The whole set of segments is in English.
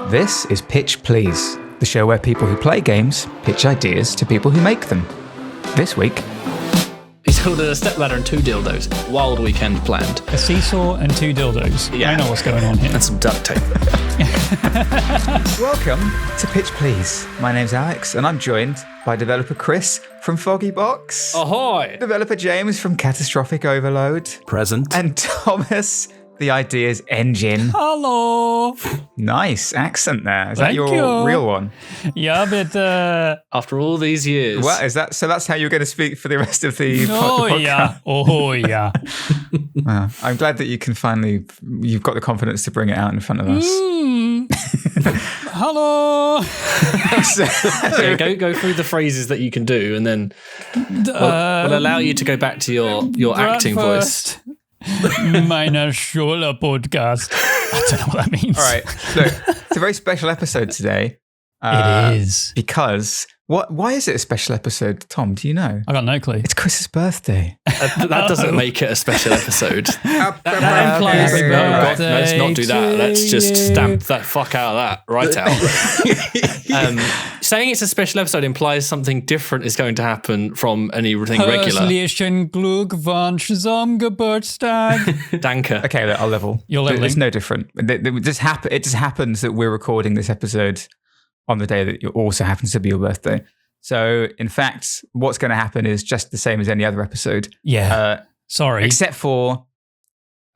This is Pitch Please, the show where people who play games pitch ideas to people who make them. This week... He's held a stepladder and 2 dildos. Wild weekend planned. A seesaw and 2 dildos. Yeah. I know what's going on here. And some duct tape. Welcome to Pitch Please. My name's Alex, and I'm joined by developer Chris from Foggy Box. Ahoy! Developer James from Catastrophic Overload. Present. And Thomas, the Ideas Engine. Hello. Nice accent there. Is that Thank your you. real one? Yeah, but After all these years. What is that? So that's how you're going to speak for the rest of the podcast? Oh yeah. Wow. I'm glad that you can you've got the confidence to bring it out in front of us. Hello. Yeah, go through the phrases that you can do, and then we'll allow you to go back to your acting voice. Meine Schule podcast. I don't know what that means. All right. Look, it's a very special episode today. It is. Because, why is it a special episode, Tom? Do you know? I got no clue. It's Chris's birthday. That doesn't make it a special episode. That implies No, God, birthday let's not do that. to Let's just you. stamp that fuck out of that right out. Saying it's a special episode implies something different is going to happen from anything regular. Herzlichen Glückwunsch zum Geburtstag. Danke. Okay, look, I'll level. You're leveling. It's no different. It just happens that we're recording this episode on the day that it also happens to be your birthday. So, in fact, what's going to happen is just the same as any other episode. Yeah. Sorry. Except for,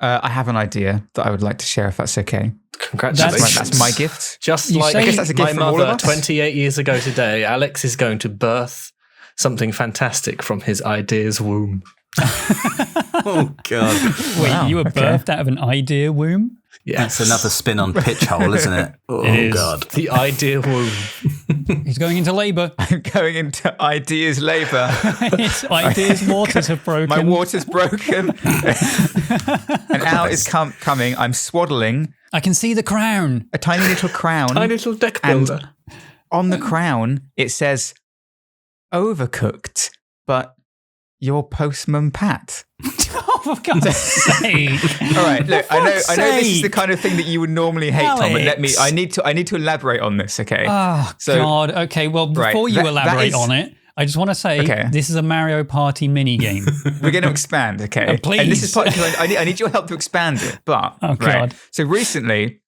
I have an idea that I would like to share, if that's okay. Congratulations. That's my gift. Just You like say- I guess that's a gift my from all of mother us. 28 years ago today, Alex is going to birth something fantastic from his ideas womb. Oh, God. Wait, Wow, you were okay. birthed out of an idea womb? Yes. That's another spin on pitch hole, isn't it? Oh, It is. God. The idea womb. He's going into labour. I'm going into ideas labour. His ideas waters have broken. My water's broken. And out is coming. I'm swaddling I can see the crown. a tiny little crown. Tiny little deck And- builder. On the crown, it says, overcooked, but your Postman Pat. Oh, for God's sake. All right, look, For I know fuck's this is the sake. kind of thing that you would normally hate, Tom, but Alex. I need to elaborate on this, okay? Oh, So- God. Okay, well, before Right, you that elaborate is- on it, I just want to say Okay. this is a Mario Party mini game. We're going to expand, okay? Please. And this is partly because I need your help to expand it. But Oh, right. God. So recently,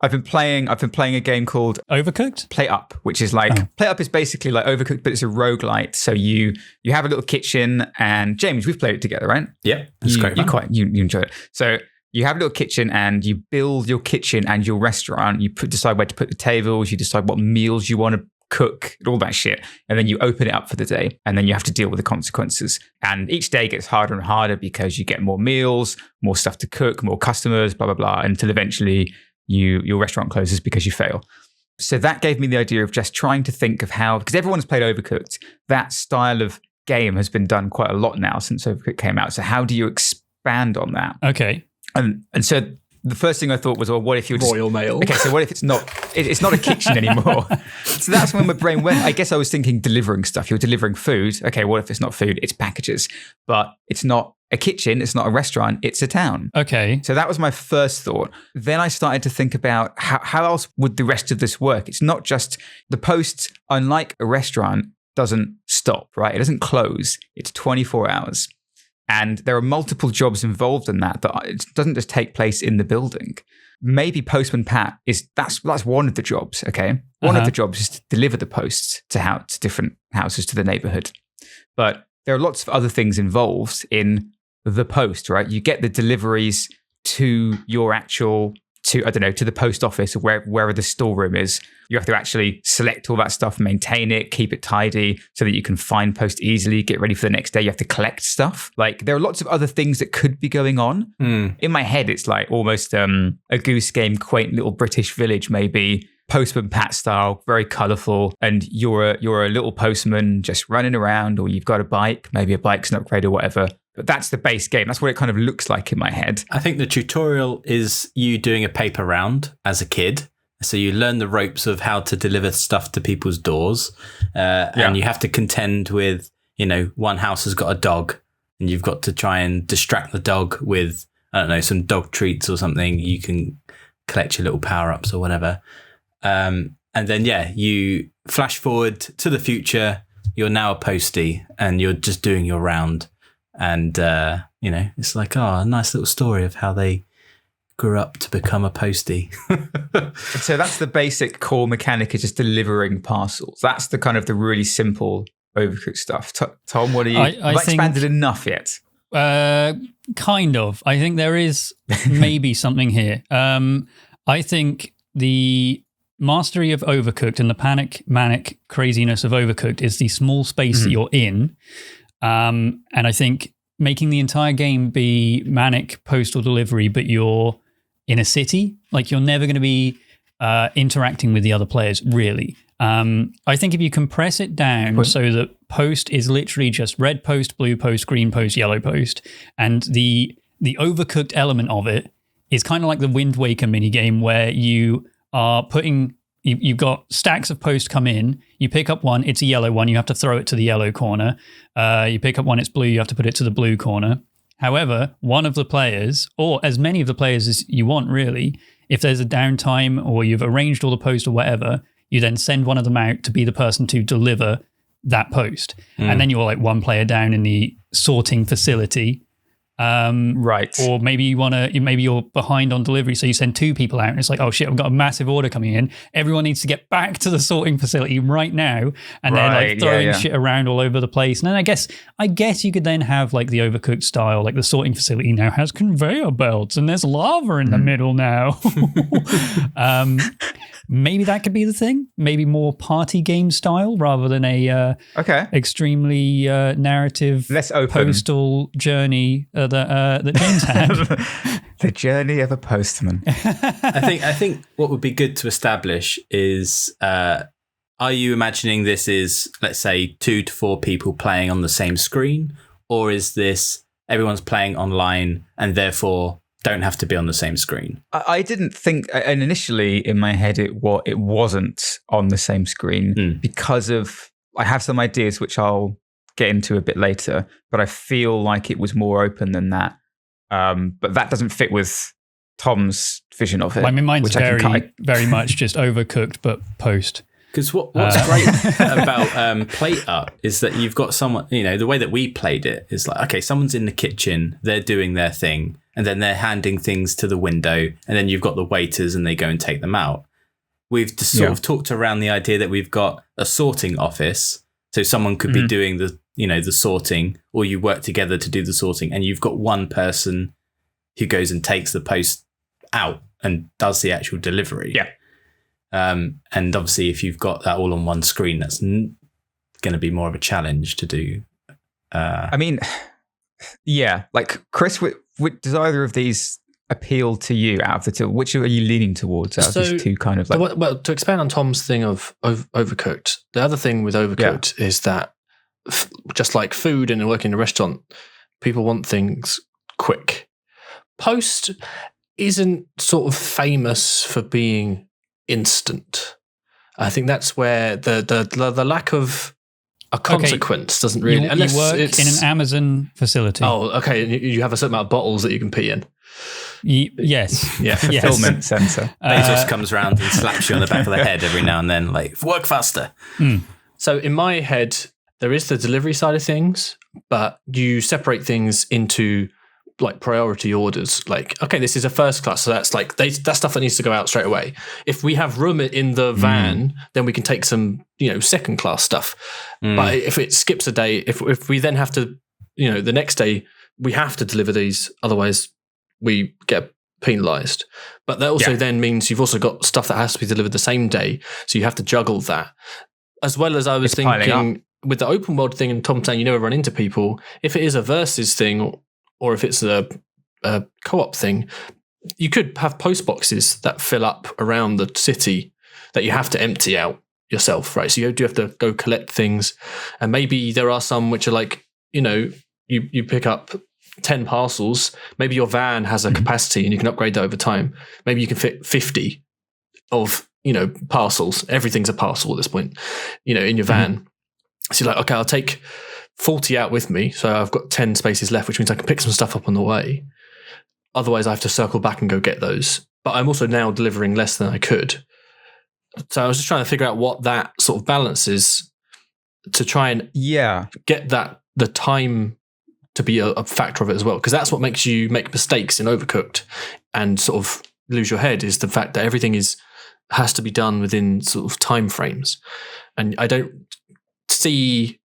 I've been playing a game called Overcooked? Play Up, which is like Play Up is basically like Overcooked, but it's a roguelite. So you have a little kitchen, and James, we've played it together, right? Yeah, it's great. You enjoy it. So you have a little kitchen, and you build your kitchen and your restaurant. You decide where to put the tables. You decide what meals you want to cook, all that shit, and then you open it up for the day, and then you have to deal with the consequences. And each day gets harder and harder because you get more meals, more stuff to cook, more customers, blah blah blah, until eventually your restaurant closes because you fail. So that gave me the idea of just trying to think of how, because everyone's played Overcooked, that style of game has been done quite a lot now since Overcooked came out. So how do you expand on that? Okay. And so the first thing I thought was, well, what if you're just... Royal Mail. Okay, so what if it's not a kitchen anymore? So that's when my brain went. I guess I was thinking delivering stuff. You're delivering food. Okay, what if it's not food? It's packages. But it's not a kitchen. It's not a restaurant. It's a town. Okay. So that was my first thought. Then I started to think about how else would the rest of this work? It's not just the Post, unlike a restaurant, doesn't stop, right? It doesn't close. It's 24 hours. And there are multiple jobs involved in that it doesn't just take place in the building. Maybe Postman Pat that's one of the jobs, okay? One of the jobs is to deliver the posts to different houses to the neighborhood. But there are lots of other things involved in the post, right? You get the deliveries to your actual, to the post office or wherever the storeroom is. You have to actually select all that stuff, maintain it, keep it tidy so that you can find post easily, get ready for the next day. You have to collect stuff. Like there are lots of other things that could be going on. In my head, it's like almost a Goose Game, quaint little British village, maybe Postman Pat style, very colourful. And you're a little postman just running around, or you've got a bike, maybe a bike's an upgrade or whatever. But that's the base game. That's what it kind of looks like in my head. I think the tutorial is you doing a paper round as a kid. So you learn the ropes of how to deliver stuff to people's doors. And you have to contend with, one house has got a dog and you've got to try and distract the dog with, I don't know, some dog treats or something. You can collect your little power-ups or whatever. And then, you flash forward to the future. You're now a postie and you're just doing your round. And, it's like, a nice little story of how they grew up to become a postie. So that's the basic core mechanic, is just delivering parcels. That's the kind of the really simple Overcooked stuff. Tom, what are you? Have I expanded enough yet? Kind of. I think there is maybe something here. I think the mastery of Overcooked and the manic craziness of Overcooked is the small space that you're in. And I think making the entire game be manic postal delivery, but you're in a city, like you're never going to be interacting with the other players, really. I think if you compress it down so that post is literally just red post, blue post, green post, yellow post, and the Overcooked element of it is kind of like the Wind Waker minigame where you are putting... You've got stacks of posts come in. You pick up one, it's a yellow one. You have to throw it to the yellow corner. You pick up one, it's blue. You have to put it to the blue corner. However, one of the players, or as many of the players as you want, really, if there's a downtime or you've arranged all the posts or whatever, you then send one of them out to be the person to deliver that post. And then you're like one player down in the sorting facility. Right. Or maybe you're behind on delivery, so you send two people out and it's like, oh shit, I've got a massive order coming in. Everyone needs to get back to the sorting facility right now. And they're like throwing shit around all over the place. And then I guess you could then have like the Overcooked style, like the sorting facility now has conveyor belts and there's lava in the middle now. Maybe that could be the thing. Maybe more party game style rather than a extremely narrative, less open postal journey that James had. The journey of a postman. I think what would be good to establish is, are you imagining this is, let's say, 2 to 4 people playing on the same screen, or is this everyone's playing online and therefore don't have to be on the same screen? I didn't think, and initially in my head it wasn't on the same screen because of, I have some ideas which I'll get into a bit later, but I feel like it was more open than that. But that doesn't fit with Tom's vision of it. I mean, mine's very much just Overcooked, but post. Because what's great about Plate Up is that you've got someone, the way that we played it is like, okay, someone's in the kitchen, they're doing their thing, and then they're handing things to the window, and then you've got the waiters and they go and take them out. We've just sort of talked around the idea that we've got a sorting office, so someone could be doing the sorting, or you work together to do the sorting, and you've got one person who goes and takes the post out and does the actual delivery. Yeah. And obviously, if you've got that all on one screen, that's going to be more of a challenge to do. I mean, yeah, like Chris, does either of these appeal to you out of the two? Which are you leaning towards out of these two kind of like... Well, to expand on Tom's thing of Overcooked, the other thing with Overcooked is that just like food and working in a restaurant, people want things quick. Post isn't sort of famous for being instant. I think that's where the lack of a consequence doesn't really... You work in an Amazon facility. Oh, okay. And you have a certain amount of bottles that you can pee in. Yes. Yeah, fulfillment center. Bezos comes around and slaps you on the back of the head every now and then, like, work faster. So in my head, there is the delivery side of things, but you separate things into like priority orders. Like, okay, this is a first class, so that's like that's stuff that needs to go out straight away. If we have room in the van, then we can take some, second class stuff. But if it skips a day, if we then have to, the next day we have to deliver these, otherwise we get penalized. But that also then means you've also got stuff that has to be delivered the same day, so you have to juggle that. As well as I was thinking with the open world thing, and Tom saying you never run into people, if it is a versus thing, or if it's a co-op thing, you could have post boxes that fill up around the city that you have to empty out yourself, right? So you do have to go collect things, and maybe there are some which are like, you pick up 10 parcels, maybe your van has a capacity and you can upgrade that over time. Maybe you can fit 50 of, parcels. Everything's a parcel at this point, in your van. So you're like, okay, I'll take 40 out with me, so I've got 10 spaces left, which means I can pick some stuff up on the way. Otherwise, I have to circle back and go get those. but I'm also now delivering less than I could. So I was just trying to figure out what that sort of balance is to try and get the time to be a factor of it as well, because that's what makes you make mistakes in Overcooked and sort of lose your head, is the fact that everything has to be done within sort of time frames, and I don't see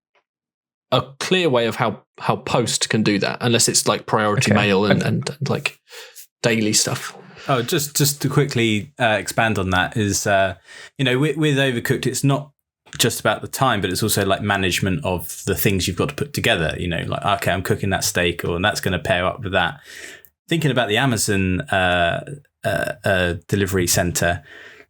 a clear way of how Post can do that unless it's like priority mail and like daily stuff. Oh, just to quickly expand on that is, with Overcooked, it's not just about the time, but it's also like management of the things you've got to put together. Like, okay, I'm cooking that steak, and that's going to pair up with that. Thinking about the Amazon delivery center,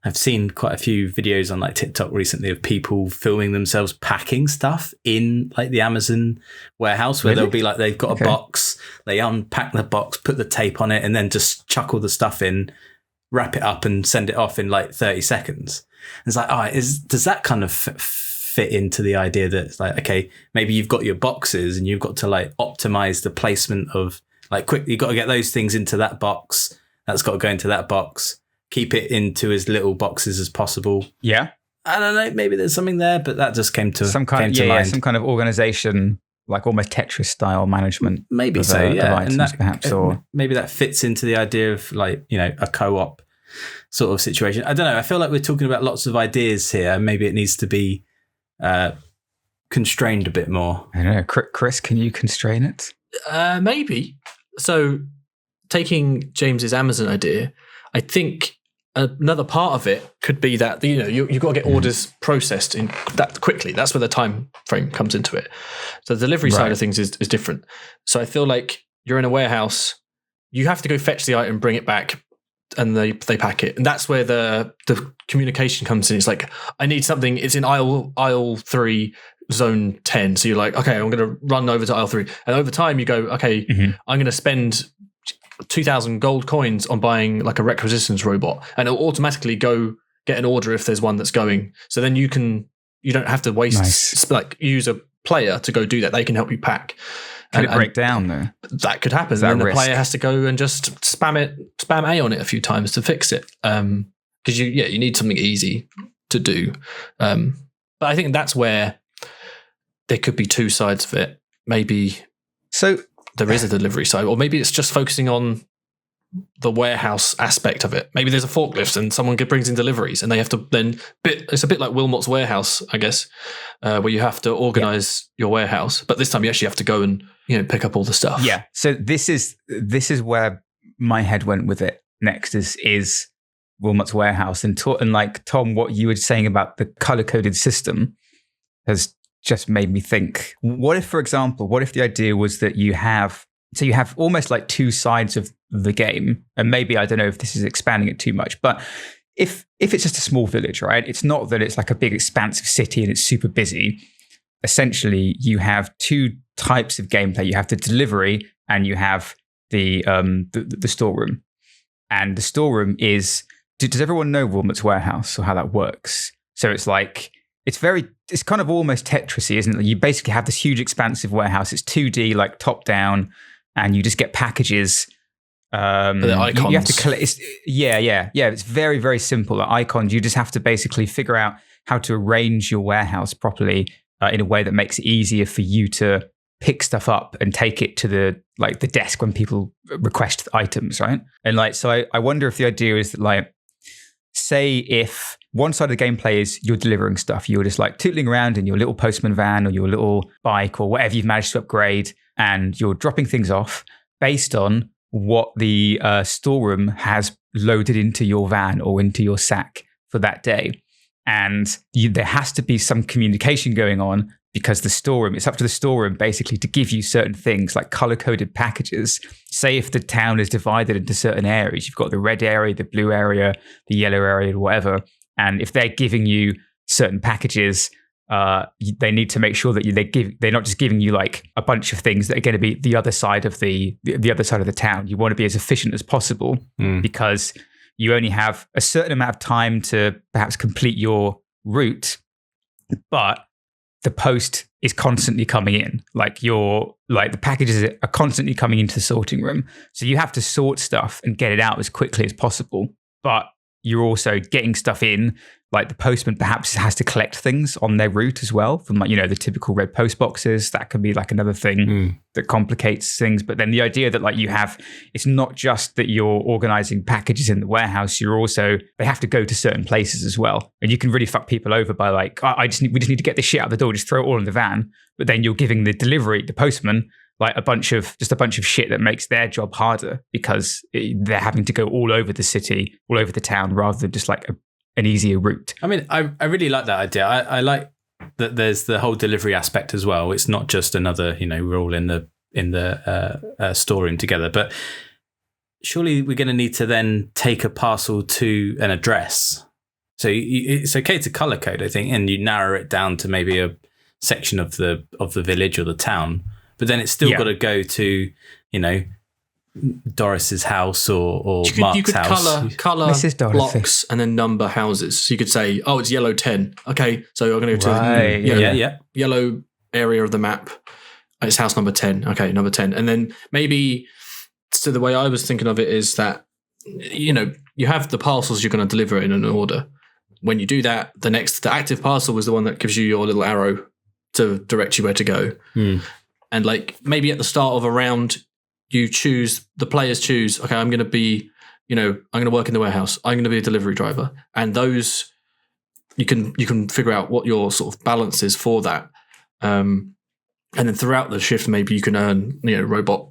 I've seen quite a few videos on like TikTok recently of people filming themselves packing stuff in like the Amazon warehouse, where they'll be like, they've got a box, they unpack the box, put the tape on it, and then just chuck all the stuff in, wrap it up, and send it off in like 30 seconds. And it's like, does that kind of fit into the idea that it's like, okay, maybe you've got your boxes and you've got to like optimize the placement of like quick, you've got to get those things into that box. That's got to go into that box. Keep it into as little boxes as possible. Yeah. I don't know. Maybe there's something there, but that just came to mind. Some kind of organization, like almost Tetris style management. Maybe of, so, yeah. Of items, perhaps, or maybe that fits into the idea of like, a co-op sort of situation. I don't know. I feel like we're talking about lots of ideas here. Maybe it needs to be constrained a bit more. I don't know. Chris, can you constrain it? Maybe. So taking James's Amazon idea, I think another part of it could be that you've got to get orders processed in that quickly. That's where the time frame comes into it. So the delivery side of things is different. So I feel like you're in a warehouse, you have to go fetch the item, bring it back, and they pack it. And that's where the communication comes in. It's like, I need something. It's in aisle 3, zone 10. So you're like, okay, I'm going to run over to aisle 3. And over time you go, okay, I'm going to spend 2,000 gold coins on buying like a requisitions robot, and it'll automatically go get an order if there's one that's going. So then you don't have to waste use a player to go do that. They can help you pack. Could it break down though? That could happen. Then the player has to go and just spam A on it a few times to fix it. Because you need something easy to do. But I think that's where there could be two sides of it. Maybe there is a delivery side, or maybe it's just focusing on the warehouse aspect of it. Maybe there's a forklift and someone brings in deliveries, and they have to then it's a bit like Wilmot's warehouse, I guess, where you have to organize your warehouse, but this time you actually have to go and pick up all the stuff. Yeah. So this is where my head went with it next is Wilmot's warehouse, and like Tom, what you were saying about the color coded system has just made me think, what if the idea was that you have almost like two sides of the game, and maybe, I don't know if this is expanding it too much, but if it's just a small village, right? It's not that it's like a big expansive city and it's super busy. Essentially, you have two types of gameplay. You have the delivery and you have the storeroom. And the storeroom is, does everyone know Wilmot's warehouse or how that works? So it's like, it's kind of almost Tetris-y, isn't it? You basically have this huge expansive warehouse. It's 2D, like top down, and you just get packages. The icons. You have to collect. Yeah. It's very, very simple. The icons. You just have to basically figure out how to arrange your warehouse properly in a way that makes it easier for you to pick stuff up and take it to the desk when people request items, right? And so I wonder if the idea is that say if one side of the gameplay is you're delivering stuff, you're just like tootling around in your little Postman van or your little bike or whatever you've managed to upgrade, and you're dropping things off based on what the storeroom has loaded into your van or into your sack for that day. And there has to be some communication going on, because it's up to the storeroom basically to give you certain things like color-coded packages. Say if the town is divided into certain areas, you've got the red area, the blue area, the yellow area, whatever. And if they're giving you certain packages, they need to make sure that they're not just giving you like a bunch of things that are going to be the other side of the other side of the town. You want to be as efficient as possible, because you only have a certain amount of time to perhaps complete your route, but the post is constantly coming in. The packages are constantly coming into the sorting room. So you have to sort stuff and get it out as quickly as possible. but you're also getting stuff in. Like the postman perhaps has to collect things on their route as well from, like, you know, the typical red post boxes. That can be like another thing that complicates things. But then the idea that like it's not just that you're organizing packages in the warehouse. They have to go to certain places as well. And you can really fuck people over by like, we just need to get this shit out the door, just throw it all in the van. But then you're giving the postman, like a bunch of shit that makes their job harder because they're having to go all over the city, all over the town, rather than just like an easier route. I mean, I really like that idea. I like that there's the whole delivery aspect as well. It's not just another, you know, we're all in the storeroom together, but surely we're going to need to then take a parcel to an address. So it's okay to color code, I think, and you narrow it down to maybe a section of the village or the town, but then it's still got to go to, you know, Doris's house or Mark's house. Color blocks and then number houses. So you could say, oh, it's yellow 10. Okay, so you're going to go to yellow area of the map. It's house number 10. Okay, number 10. And then maybe, so the way I was thinking of it is that, you know, you have the parcels you're going to deliver in an order. When you do that, the active parcel is the one that gives you your little arrow to direct you where to go. And like maybe at the start of a round, the players choose, okay, I'm going to be, you know, I'm going to work in the warehouse. I'm going to be a delivery driver. And those, you can figure out what your sort of balance is for that. And then throughout the shift, maybe you can earn, you know, robot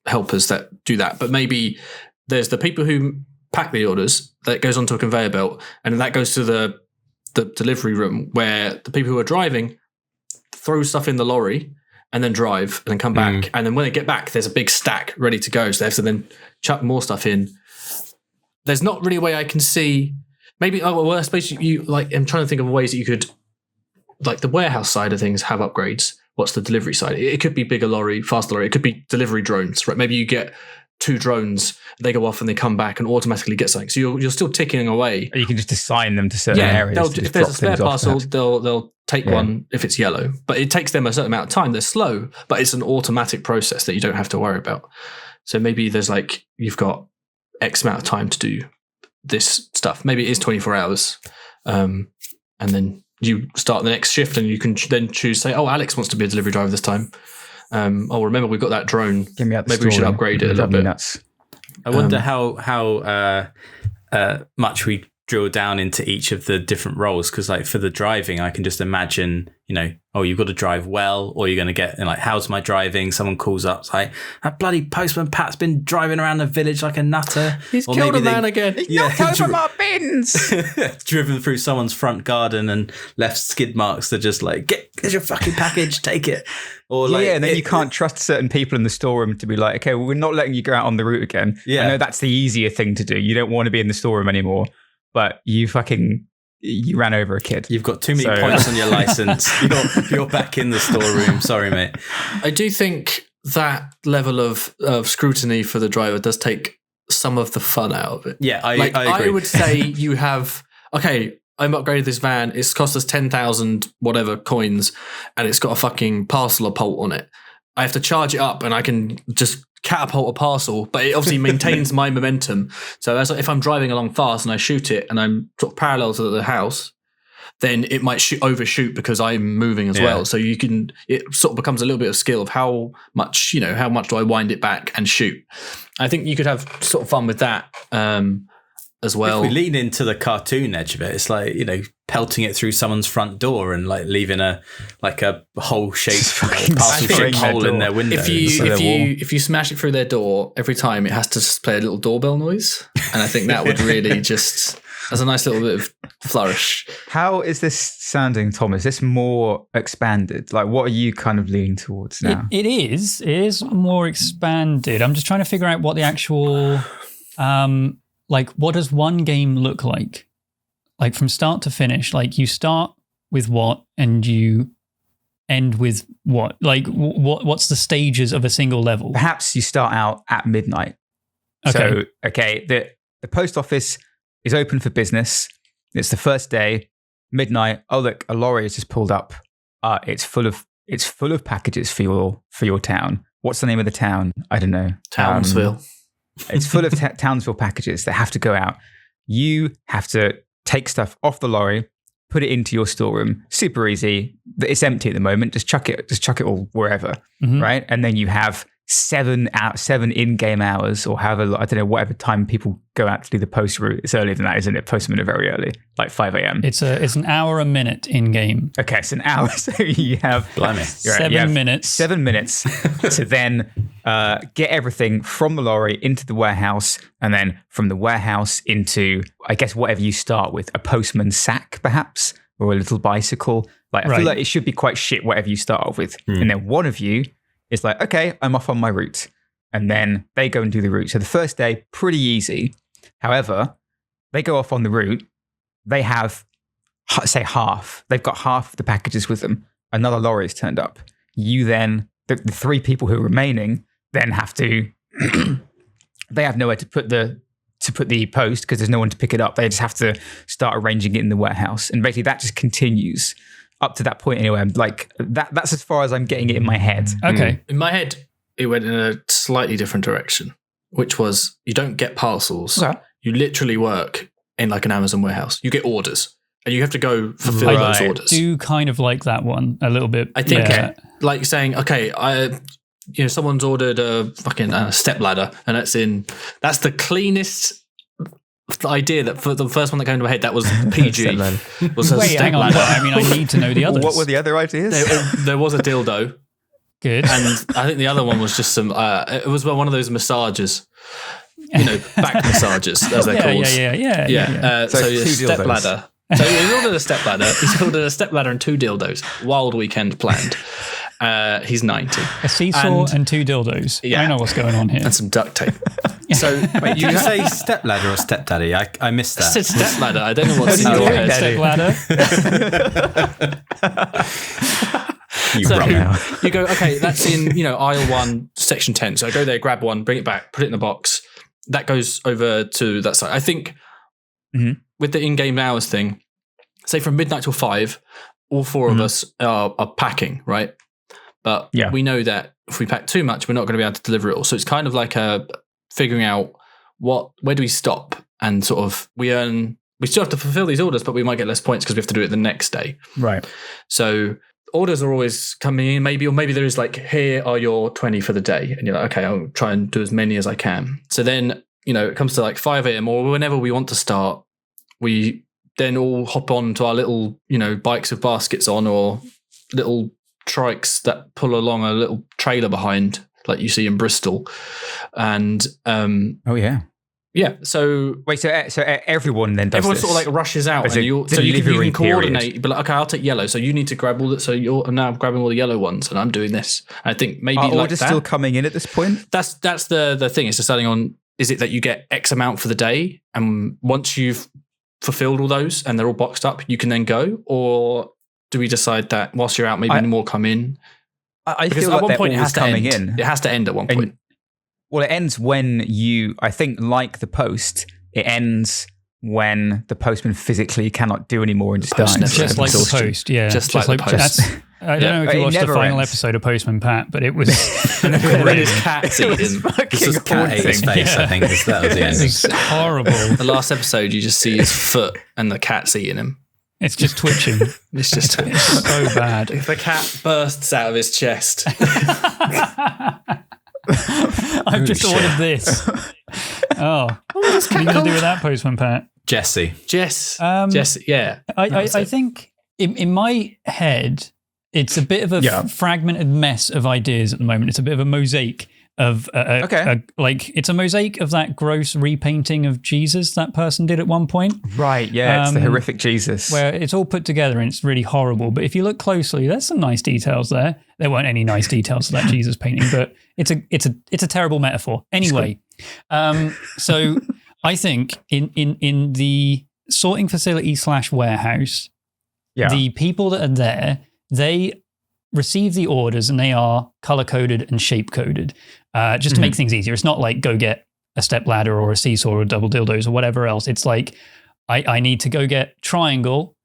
helpers that do that. But maybe there's the people who pack the orders that goes onto a conveyor belt. And then that goes to the delivery room where the people who are driving throw stuff in the lorry and then drive and then come back. And then when they get back, there's a big stack ready to go. So they have to then chuck more stuff in. There's not really a way I can see. Maybe, I suppose you like, I'm trying to think of ways that you could, like the warehouse side of things have upgrades. What's the delivery side? It could be bigger lorry, faster lorry. It could be delivery drones, right? Maybe you get 2 drones, they go off and they come back and automatically get something. So you're still ticking away. You can just assign them to certain areas. If there's a spare parcel, they'll take one if it's yellow. But it takes them a certain amount of time. They're slow, but it's an automatic process that you don't have to worry about. So maybe there's like, you've got X amount of time to do this stuff. Maybe it is 24 hours. And then you start the next shift and you can then choose, say, oh, Alex wants to be a delivery driver this time. Remember we've got that drone. Maybe we should upgrade it a little bit. Nuts. I wonder how much we drill down into each of the different roles, because like for the driving, I can just imagine, you know, oh, you've got to drive well, or you're going to get like, how's my driving? Someone calls up, it's like, that bloody postman Pat's been driving around the village like a nutter. He's killed a man again. He's knocked over my bins. Driven through someone's front garden and left skid marks. They're just like, here's your fucking package, take it. Or like, and then you can't trust certain people in the storeroom to be like, okay, well, we're not letting you go out on the route again. I know that's the easier thing to do. You don't want to be in the storeroom anymore, but you ran over a kid. You've got too many points on your license. You're back in the storeroom. Sorry, mate. I do think that level of scrutiny for the driver does take some of the fun out of it. Yeah, I agree. I would say you have, okay, I'm upgraded this van. It's cost us 10,000 whatever coins, and it's got a fucking parcel pult on it. I have to charge it up, and I can just catapult a parcel, but it obviously maintains my momentum. So if I'm driving along fast and I shoot it, and I'm sort of parallel to the house, then it might overshoot because I'm moving as well. So it sort of becomes a little bit of skill of how much do I wind it back and shoot. I think you could have sort of fun with that. As well. If we lean into the cartoon edge of it, it's like, you know, pelting it through someone's front door and like leaving a hole shaped hole in their window. If you smash it through their door every time, it has to just play a little doorbell noise, and I think that would really just as a nice little bit of flourish. How is this sounding, Tom? Is this more expanded? Like, what are you kind of leaning towards now? It is more expanded. I'm just trying to figure out what the actual. Like, what does one game look like? Like, from start to finish, like, you start with what and you end with what? Like, what's the stages of a single level? Perhaps you start out at midnight. Okay. So, the post office is open for business. It's the first day, midnight. Oh, look, a lorry has just pulled up. It's full of packages for your town. What's the name of the town? I don't know. Townsville. It's full of Townsville packages that have to go out. You have to take stuff off the lorry, put it into your storeroom. Super easy. It's empty at the moment. Just chuck it all wherever, right? And then you have 7 in-game hours, or however, I don't know, whatever time people go out to do the post route. It's earlier than that, isn't it? Postmen are very early, like 5 a.m. It's an hour a minute in game. Okay, it's an hour. So you have Blimey. 7 minutes. 7 minutes to then get everything from the lorry into the warehouse, and then from the warehouse into, I guess, whatever you start with, a postman's sack, perhaps, or a little bicycle. Like, I feel like it should be quite shit, whatever you start off with. And then one of you is like, okay, I'm off on my route. And then they go and do the route. So the first day, pretty easy. However, they go off on the route. They have, say, half. They've got half of the packages with them. Another lorry has turned up. You then, the 3 people who are remaining, then have to, they have nowhere to put the post because there's no one to pick it up. They just have to start arranging it in the warehouse. And basically that just continues up to that point anyway. I'm like, that's as far as I'm getting it in my head. Okay. In my head, it went in a slightly different direction, which was you don't get parcels. Okay. You literally work in like an Amazon warehouse. You get orders and you have to go fulfill those orders. I do kind of like that one a little bit. I think like saying, okay, someone's ordered a fucking step ladder and that's the cleanest idea. That for the first one that came to my head, that was PG. Was a Wait, step hang on. ladder. I mean, I need to know the others. What were the other ideas? There was a dildo. Good. And I think the other one was just some, it was one of those massages, back massages, as they're called. Yeah. So two step dildos. ladder. So he ordered a step ladder. He's ordered a step ladder and 2 dildos. Wild weekend planned. He's 90. A seesaw and 2 dildos. Yeah. I know what's going on here. And some duct tape. So Wait, you say step ladder or stepdaddy? I missed I that. said step ladder. I don't know what's in your head. Step ladder. You go, okay, that's in, aisle 1, section 10. So I go there, grab one, bring it back, put it in the box. That goes over to that side. I think with the in-game hours thing, say from midnight till 5, all 4 of us are packing, right? But we know that if we pack too much, we're not going to be able to deliver it all. So it's kind of like figuring out where do we stop, and sort of we still have to fulfill these orders, but we might get less points because we have to do it the next day. Right. So orders are always coming in, maybe there is like, here are your 20 for the day. And you're like, okay, I'll try and do as many as I can. So then, it comes to like 5 a.m. or whenever we want to start, we then all hop on to our little, bikes with baskets on, or little trikes that pull along a little trailer behind, like you see in Bristol. And so wait, so everyone then does everyone this? sort of like rushes out, As and a you can delivery coordinate. period. But like, okay, I'll take yellow, so you need to grab all that. So you're now grabbing all the yellow ones, and I'm doing this. I think maybe Are like orders that. still coming in at this point? That's the thing. It's deciding on, is it that you get X amount for the day, and once you've fulfilled all those and they're all boxed up, you can then go, or do we decide that whilst you're out, maybe more come in? I Because feel at like one point it they're has to always end. coming in. It has to end at one point. Well, it ends when I think, like the post, it ends when the postman physically cannot do anymore and just Post dies. never Just ends. like the Exhaustion. post, yeah. Just like the post. that's- I don't know if you It watched the never final ends. episode of Postman Pat, but it was When his cat's It was eaten. fucking It's just cat ate his haunting. face, I think. That was the it ending. was horrible. The last episode, you just see his foot and the cat's eating him. It's just twitching. It's just So bad. if the cat bursts out of his chest. I've just ordered this. Oh, what are you going to do with that, Postman Pat? Jesse. Jess, yeah. I think in my head, it's a bit of a fragmented mess of ideas at the moment. It's a bit of a mosaic of it's a mosaic of that gross repainting of Jesus that person did at one point. Right, yeah, it's the horrific Jesus. Where it's all put together and it's really horrible. But if you look closely, there's some nice details there. There weren't any nice details to that Jesus painting, but it's a terrible metaphor. Anyway, so I think in the sorting facility / warehouse, the people that are there, they receive the orders and they are color coded and shape coded, just to make things easier. It's not like go get a step ladder or a seesaw or double dildos or whatever else. It's like I need to go get triangle,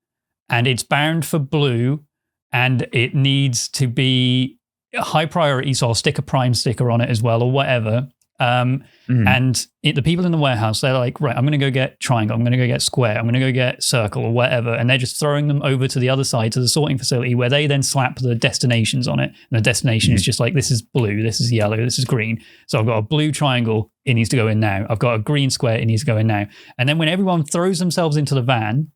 and it's bound for blue, and it needs to be a high priority, so I'll stick a prime sticker on it as well or whatever. And the people in the warehouse, they're like, right, I'm going to go get triangle, I'm going to go get square, I'm going to go get circle or whatever. And they're just throwing them over to the other side, to the sorting facility, where they then slap the destinations on it. And the destination is just like, this is blue, this is yellow, this is green. So I've got a blue triangle, it needs to go in now. I've got a green square, it needs to go in now. And then when everyone throws themselves into the van,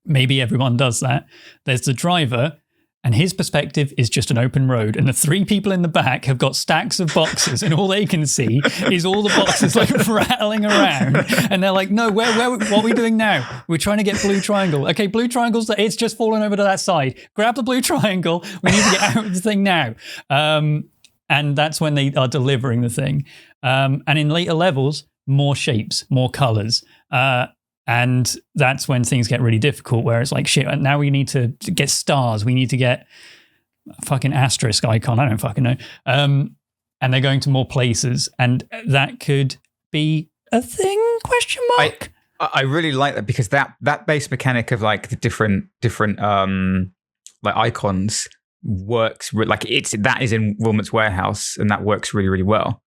maybe everyone does that, there's the driver, and his perspective is just an open road. And the three people in the back have got stacks of boxes, and all they can see is all the boxes like rattling around. And they're like, no, what are we doing now? We're trying to get blue triangle. Okay, blue triangle's, it's just fallen over to that side. Grab the blue triangle. We need to get out of the thing now. And that's when they are delivering the thing. And in later levels, more shapes, more colors. And that's when things get really difficult, where it's like, shit, now we need to get stars. We need to get a fucking asterisk icon. I don't fucking know. And they're going to more places. And that could be a thing, question mark? I really like that, because that base mechanic of like the different like icons works. Like that is in Wilmot's warehouse, and that works really, really well.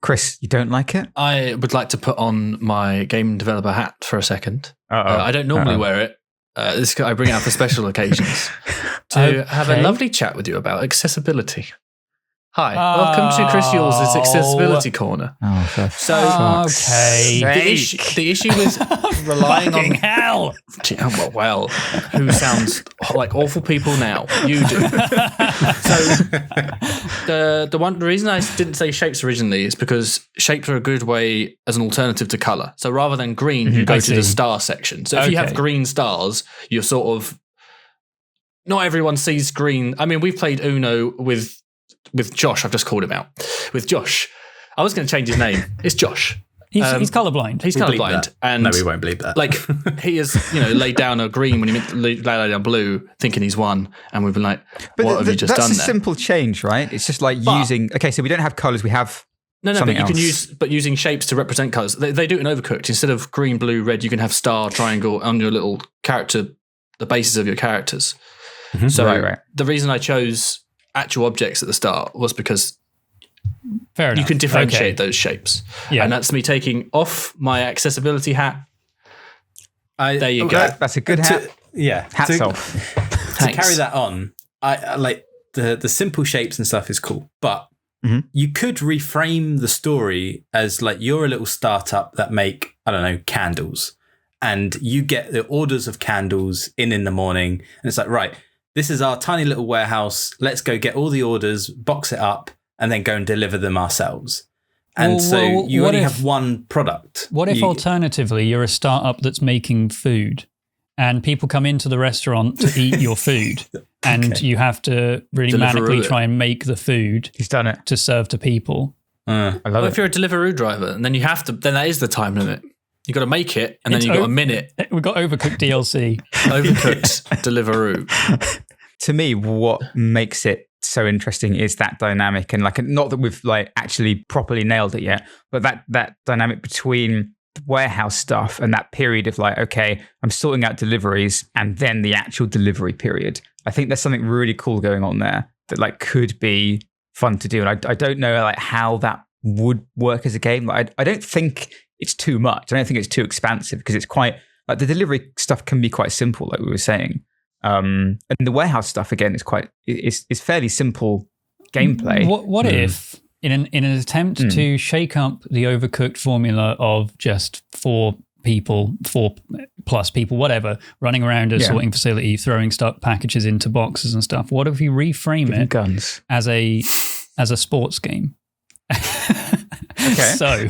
Chris, you don't like it? I would like to put on my game developer hat for a second. I don't normally wear it. I bring it out for special occasions to have a lovely chat with you about accessibility. Hi, welcome to Chris Yules' Accessibility Corner. So, the issue with relying on hell. Well, who sounds like awful people now? You do. So, the reason I didn't say shapes originally is because shapes are a good way as an alternative to color. So rather than green, you go to the star section. So if you have green stars, you're sort of, not everyone sees green. I mean, we've played Uno with Josh. I've just called him out. With Josh. I was going to change his name. It's Josh. He's colorblind. He's colorblind. And no, we won't believe that. Like, he has, laid down a green when he meant to lay down blue, thinking he's won. And we've been like, what have you just done there? That's a simple change, right? It's just like using, okay, so we don't have colors, we have something but you else. can using shapes to represent colors. They do it in Overcooked. Instead of green, blue, red, you can have star, triangle on your little character, the bases of your characters. So Right. the reason I chose actual objects at the start was because Fair enough. you can differentiate those shapes. Yeah. And that's me taking off my accessibility hat. There you go. That's a good hat. Hats off. To carry that on, I like the simple shapes and stuff is cool, but you could reframe the story as like you're a little startup that make, I don't know, candles, and you get the orders of candles in the morning, and it's like, right, this is our tiny little warehouse. Let's go get all the orders, box it up, and then go and deliver them ourselves. And so you only have one product. What if alternatively you're a startup that's making food, and people come into the restaurant to eat your food, and you have to really manically try and make the food. He's done it to serve to people. I love it. If you're a Deliveroo driver, and then you have to, then that is the time limit. You got to make it, and then you got a minute. We've got Overcooked DLC. Overcooked Deliveroo. To me, what makes it so interesting is that dynamic, and like, not that we've like actually properly nailed it yet, but that dynamic between the warehouse stuff and that period of like, okay, I'm sorting out deliveries, and then the actual delivery period. I think there's something really cool going on there that like could be fun to do, and I don't know like how that would work as a game. Like, I don't think it's too much. I don't think it's too expansive, because it's quite like the delivery stuff can be quite simple, like we were saying. And the warehouse stuff again is fairly simple gameplay. What if in an attempt to shake up the Overcooked formula of just 4 plus people, whatever, running around a sorting facility, throwing stuck packages into boxes and stuff? What if you reframe it guns as a sports game? Okay. So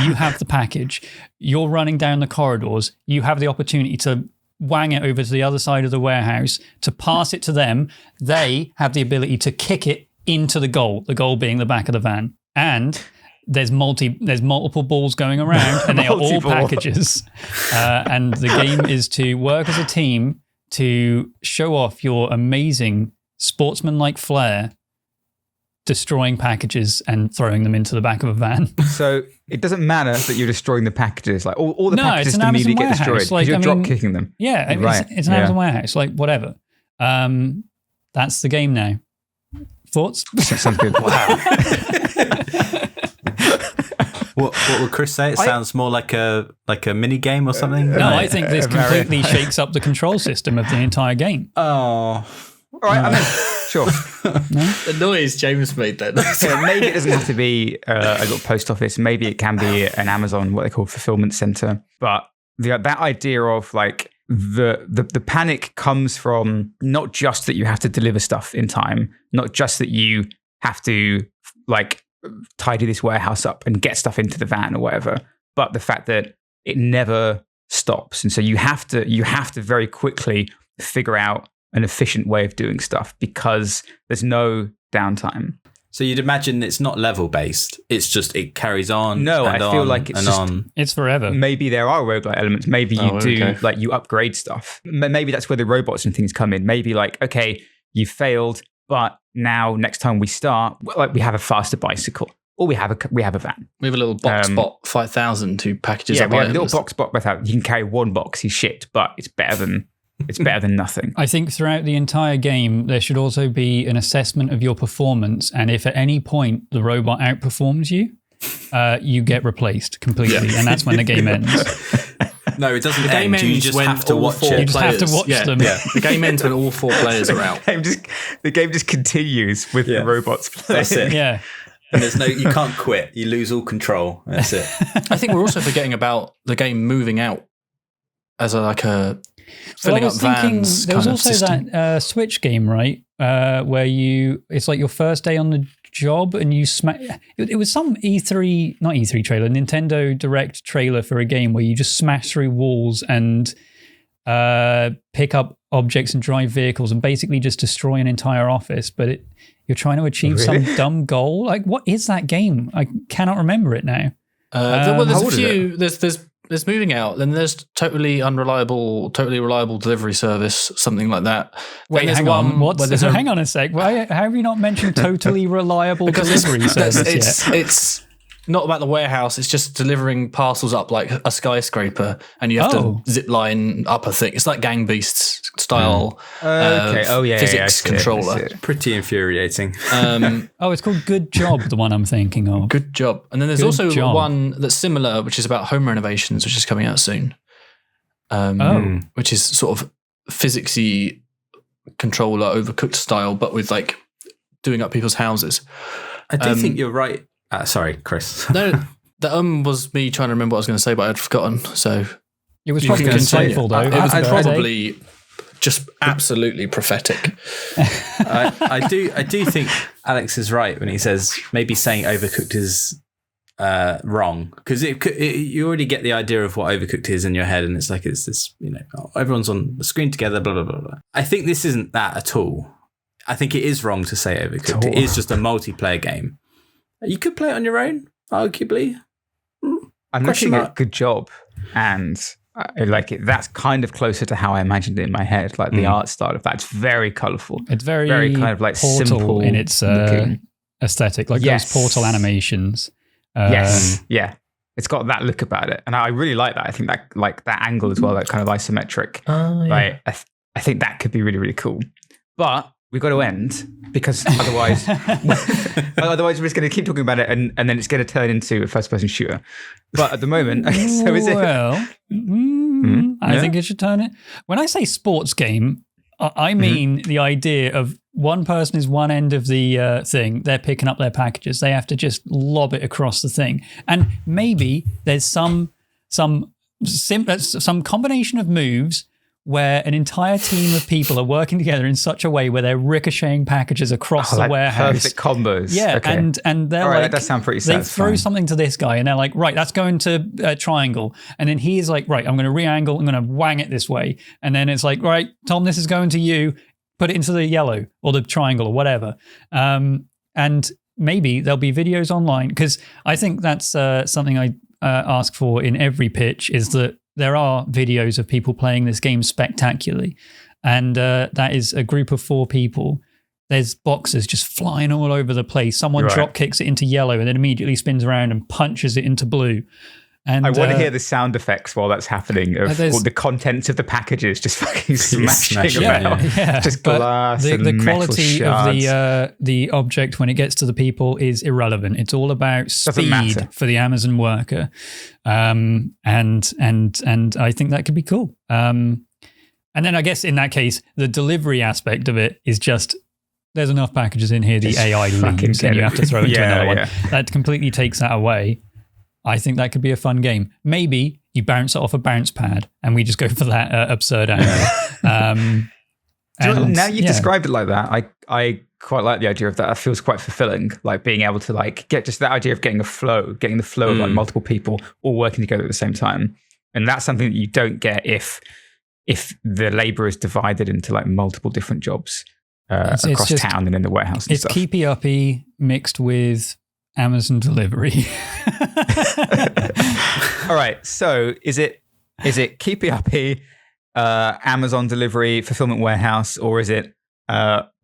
you have the package, you're running down the corridors, you have the opportunity to wang it over to the other side of the warehouse, to pass it to them. They have the ability to kick it into the goal being the back of the van. And there's multiple balls going around, and they are all packages. And the game is to work as a team to show off your amazing sportsman-like flair, destroying packages and throwing them into the back of a van. So it doesn't matter that you're destroying the packages. Like all the packages immediately get destroyed because you're drop kicking them. Yeah, it's an Amazon warehouse. Like whatever. That's the game now. Thoughts? Sounds good. Wow. What would Chris say? It sounds more like a mini game or something. No, I think this completely shakes up the control system of the entire game. Oh, All right, I mean, sure. The noise James made then. So maybe it doesn't have to be a little post office. Maybe it can be an Amazon, what they call fulfillment center. But that idea of like the panic comes from not just that you have to deliver stuff in time, not just that you have to like tidy this warehouse up and get stuff into the van or whatever, but the fact that it never stops. And so you have to very quickly figure out an efficient way of doing stuff because there's no downtime. So you'd imagine it's not level based. It's just it carries on. No, I feel like it's just on. It's forever. Maybe there are roguelike elements. Maybe you like you upgrade stuff. Maybe that's where the robots and things come in. Maybe like, okay, you failed, but now next time we start, like we have a faster bicycle or we have a van. We have a little box bot 5000 who packages up we have items. a little box bot without you can carry one box. He's shit, but it's better than nothing. I think throughout the entire game, there should also be an assessment of your performance. And if at any point the robot outperforms you, you get replaced completely. And that's when the game ends. No, it doesn't The game end. You ends just when have to all watch four it. You just have to watch them. Yeah. The game ends when all 4 players are out. The game just continues with the robots playing. That's it. Yeah. And you can't quit. You lose all control. That's it. I think we're also forgetting about the game moving out as filling up vans there was kind of also system. that Switch game, right? Where it's like your first day on the job and you smash. It was some not E3 trailer, Nintendo Direct trailer for a game where you just smash through walls and pick up objects and drive vehicles and basically just destroy an entire office. But you're trying to achieve some dumb goal. Like, what is that game? I cannot remember it now. Well, there's how a old is few. There's moving out, then there's totally reliable delivery service, something like that. Wait, then hang there's on. Hang on a sec. Why how have you not mentioned totally reliable delivery service yet? It's not about the warehouse. It's just delivering parcels up like a skyscraper, and you have to zip line up a thing. It's like Gang Beasts style. Physics controller. Pretty infuriating. It's called Good Job, the one I'm thinking of. Good job. And then there's also one that's similar, which is about home renovations, which is coming out soon. Which is sort of physicsy controller, overcooked style, but with like doing up people's houses. I do think you're right. Sorry, Chris. No, that was me trying to remember what I was going to say, but I'd forgotten. So it was probably insightful, though. It was probably just absolutely prophetic. I do think Alex is right when he says maybe saying overcooked is wrong, because you already get the idea of what overcooked is in your head, and it's like it's this, everyone's on the screen together, blah blah blah blah. I think this isn't that at all. I think it is wrong to say overcooked. It is just a multiplayer game. You could play it on your own, arguably. I'm looking at Good Job, and I like it. That's kind of closer to how I imagined it in my head. Like the art style of that. It's very colourful. It's very kind of like Portal simple in its aesthetic, like those Portal animations. Yes, yeah. It's got that look about it, and I really like that. I think that like that angle as well, that kind of isometric. Like I think that could be really really cool. But we've got to end because otherwise we're just going to keep talking about it and then it's going to turn into a first-person shooter. But at the moment, so is it? Well, I think it should turn it. When I say sports game, I mean the idea of one person is one end of the thing. They're picking up their packages. They have to just lob it across the thing. And maybe there's some combination of moves where an entire team of people are working together in such a way where they're ricocheting packages across the warehouse. Perfect combos. Yeah, okay. and they're that does sound pretty satisfying. They throw something to this guy and they're like, right, that's going to a triangle. And then he's like, right, I'm going to re-angle, I'm going to wang it this way. And then it's like, right, Tom, this is going to you. Put it into the yellow or the triangle or whatever. And maybe there'll be videos online, because I think that's something I ask for in every pitch, is that there are videos of people playing this game spectacularly. And that is a group of 4 people. There's boxes just flying all over the place. Someone drop kicks it into yellow and then immediately spins around and punches it into blue. And I want to hear the sound effects while that's happening of there's- all the contents of the packages just fucking smashing smashing, about. yeah. Just But glass the and metal quality of shards. the object when it gets to the people is irrelevant. It's all about speed matter. for the Amazon worker, and I think that could be cool. And then I guess in that case, the delivery aspect of it is just there's enough packages in here. The Just AI fucking leaves, get and you it. have to throw it to Yeah, another one. yeah. That completely takes that away. I think that could be a fun game. Maybe you bounce it off a bounce pad, and we just go for that absurd angle. Do you know, and, now you've yeah. described it like that, I quite like the idea of that. That feels quite fulfilling, like being able to like get just that idea of getting the flow of like multiple people all working together at the same time. And that's something that you don't get if the labor is divided into like multiple different jobs It's across just- town and in the warehouse and It's stuff. keepy uppy mixed with Amazon delivery. All right, so is it keepy uppy, Amazon delivery, fulfillment warehouse, or is it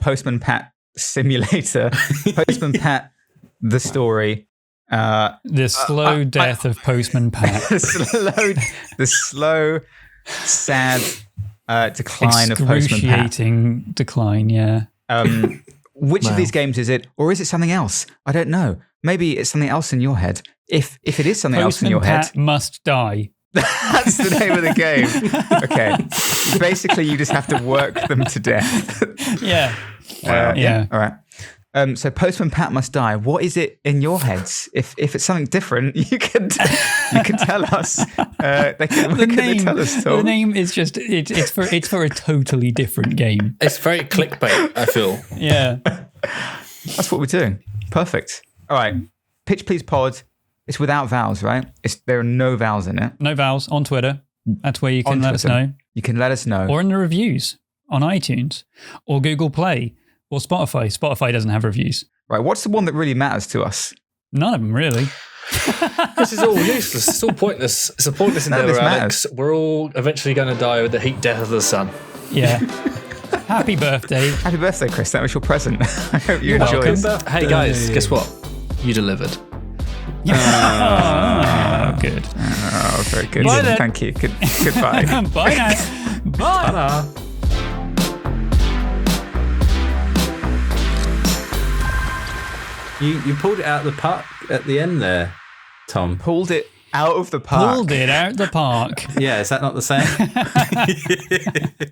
Postman Pat simulator, Postman Pat the story, The slow death of Postman Pat. the slow, sad decline of Postman Pat. Excruciating decline, yeah. Which of these games is it, or is it something else? I don't know. Maybe it's something else in your head. If it is something else in Postman your Pat head, must die. that's the name of the game. Okay. Basically, you just have to work them to death. Yeah. Yeah. All right. So Postman Pat must die. What is it in your heads? If it's something different, you can tell us. What can they tell us, Tom? The name is just it's for a totally different game. It's very clickbait, I feel. Yeah. That's what we're doing. Perfect. All right. Pitch Please Pod. It's without vowels, right? There are no vowels in it. No vowels on Twitter. That's where you can On let us Twitter. know. You can let us know. Or in the reviews on iTunes or Google Play or Spotify. Spotify doesn't have reviews. Right. What's the one that really matters to us? None of them really. This is all useless. It's all pointless. It's a pointless None of endeavor, this Alex. We're all eventually going to die with the heat death of the sun. Yeah. Happy birthday. Happy birthday, Chris. That was your present. I hope you You're enjoyed. welcome. Hey guys, guess what? You delivered. Oh, good. Oh, very good. Bye then. Thank you. Goodbye. Bye now. Bye. Ta-da. You pulled it out of the park at the end there, Tom. Pulled it out of the park. Pulled it out the park. Yeah, is that not the same?